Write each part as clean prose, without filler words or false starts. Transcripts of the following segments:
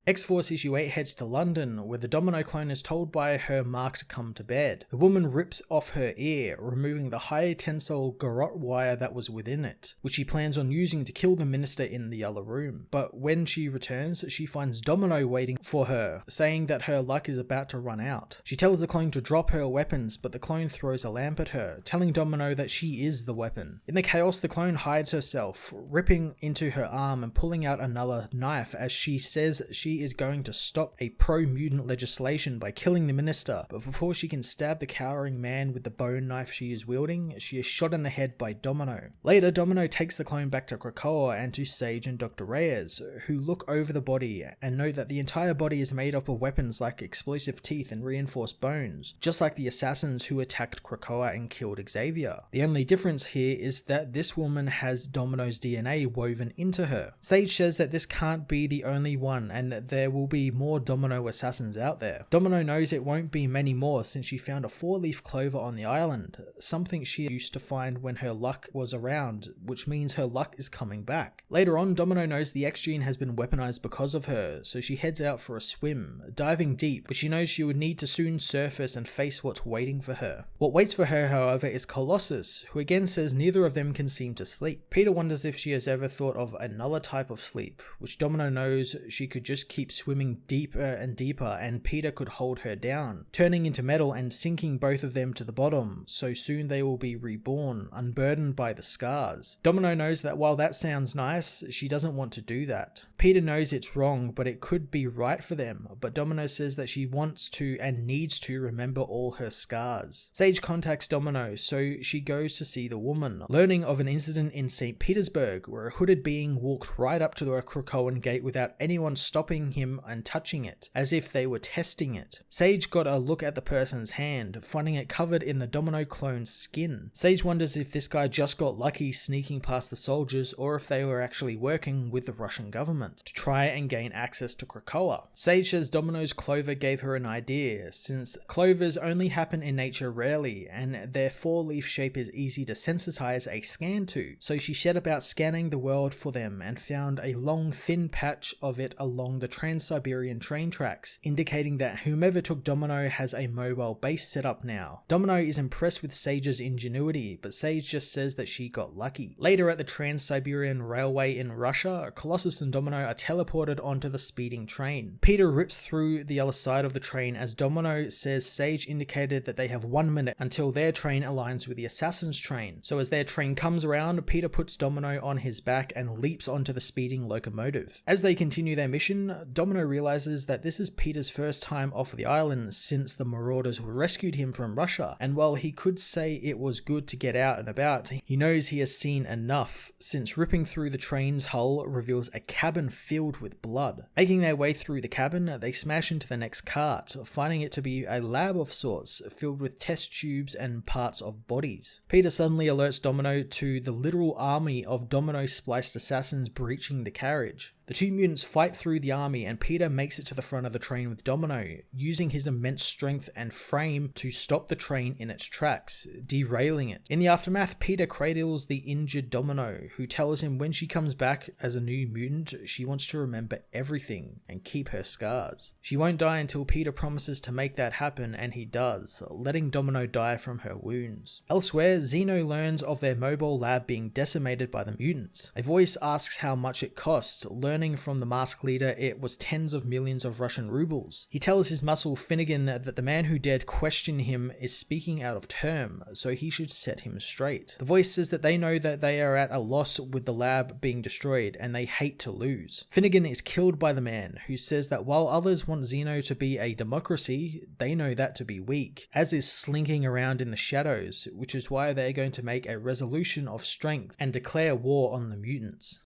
X-Force issue 8 heads to London, where the Domino clone is told by her Mark to come to bed. The woman rips off her ear, removing the high tensile garrote wire that was within it, which she plans on using to kill the minister in the other room. But when she returns, she finds Domino waiting for her, saying that her luck is about to run out. She tells the clone to drop her weapons, but the clone throws a lamp at her, telling Domino that she is the weapon. In the chaos, the clone hides herself, ripping into her arm and pulling out another knife as she says she is going to stop a pro-mutant legislation by killing the minister, but before she can stab the cowering man with the bone knife she is wielding, she is shot in the head by Domino. Later, Domino takes the clone back to Krakoa and to Sage and Dr. Reyes, who look over the body and know that the entire body is made up of weapons like explosive teeth and reinforced bones, just like the assassins who attacked Krakoa and killed Xavier. The only difference here is that this woman has Domino's DNA woven into her. Sage says that this can't be the only one and that there will be more Domino assassins out there. Domino knows it won't be many more since she found a 4-leaf clover on the island, something she used to find when her luck was around, which means her luck is coming back. Later on, Domino knows the X gene has been weaponized because of her, so she heads out for a swim, diving deep, but she knows she would need to soon surface and face what's waiting for her. What waits for her, however, is Colossus, who again says neither of them can seem to sleep. Peter wonders if she has ever thought of another type of sleep, which Domino knows she could just keep swimming deeper and deeper and Peter could hold her down, turning into metal and sinking both of them to the bottom, so soon they will be reborn, unburdened by the scars. Domino knows that while that sounds nice, she doesn't want to do that. Peter knows it's wrong, but it could be right for them, but Domino says that she wants to and needs to remember all her scars. Sage contacts Domino, so she goes to see the woman, learning of an incident in St. Petersburg where a hooded being walked right up to the Krakoan gate without anyone stopping him and touching it, as if they were testing it. Sage got a look at the person's hand, finding it covered in the Domino clone's skin. Sage wonders if this guy just got lucky sneaking past the soldiers or if they were actually working with the Russian government to try and gain access to Krakoa. Sage says Domino's clover gave her an idea, since clovers only happen in nature rarely and their 4-leaf shape is easy to sensitize a scan to, so she set about scanning the world for them and found a long thin patch of it along the Trans-Siberian train tracks, indicating that whomever took Domino has a mobile base set up now. Domino is impressed with Sage's ingenuity, but Sage just says that she got lucky. Later at the Trans-Siberian Railway in Russia, Colossus and Domino are teleported onto the speeding train. Peter rips through the other side of the train as Domino says Sage indicated that they have 1 minute until their train aligns with the assassin's train. So as their train comes around, Peter puts Domino on his back and leaps onto the speeding locomotive. As they continue their mission, Domino realizes that this is Peter's first time off the island since the marauders rescued him from Russia, and while he could say it was good to get out and about, he knows he has seen enough, since ripping through the train's hull reveals a cabin filled with blood. Making their way through the cabin, they smash into the next cart, finding it to be a lab of sorts, filled with test tubes and parts of bodies. Peter suddenly alerts Domino to the literal army of Domino-spliced assassins breaching the carriage. The two mutants fight through the army and Peter makes it to the front of the train with Domino, using his immense strength and frame to stop the train in its tracks, derailing it. In the aftermath, Peter cradles the injured Domino, who tells him when she comes back as a new mutant, she wants to remember everything and keep her scars. She won't die until Peter promises to make that happen, and he does, letting Domino die from her wounds. Elsewhere, Zeno learns of their mobile lab being decimated by the mutants. A voice asks how much it cost, learning from the mask leader it was tens of millions of Russian rubles. He tells his muscle Finnegan that the man who dared question him is speaking out of term, so he should set him straight. The voice says that they know that they are at a loss with the lab being destroyed and they hate to lose. Finnegan is killed by the man, who says that while others want Zeno to be a democracy, they know that to be weak, as is slinking around in the shadows, which is why they are going to make a resolution of strength and declare war on the mutants.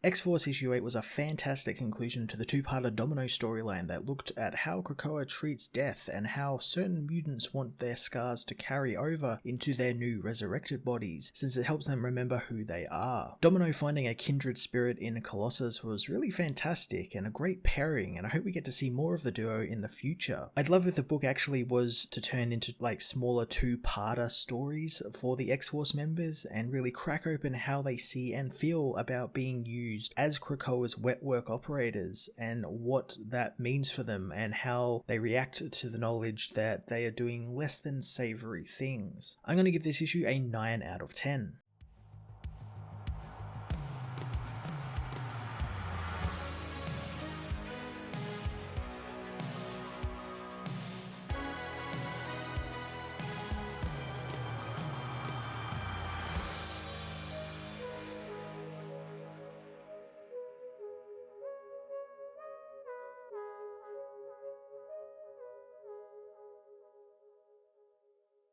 X-Force issue 8 was a fantastic conclusion to the two-parter Domino storyline that looked at how Krakoa treats death and how certain mutants want their scars to carry over into their new resurrected bodies, since it helps them remember who they are. Domino finding a kindred spirit in Colossus was really fantastic and a great pairing, and I hope we get to see more of the duo in the future. I'd love if the book actually was to turn into like smaller two-parter stories for the X-Force members and really crack open how they see and feel about being used used as Krakoa's wet work operators and what that means for them and how they react to the knowledge that they are doing less than savoury things. I'm going to give this issue a 9 out of 10.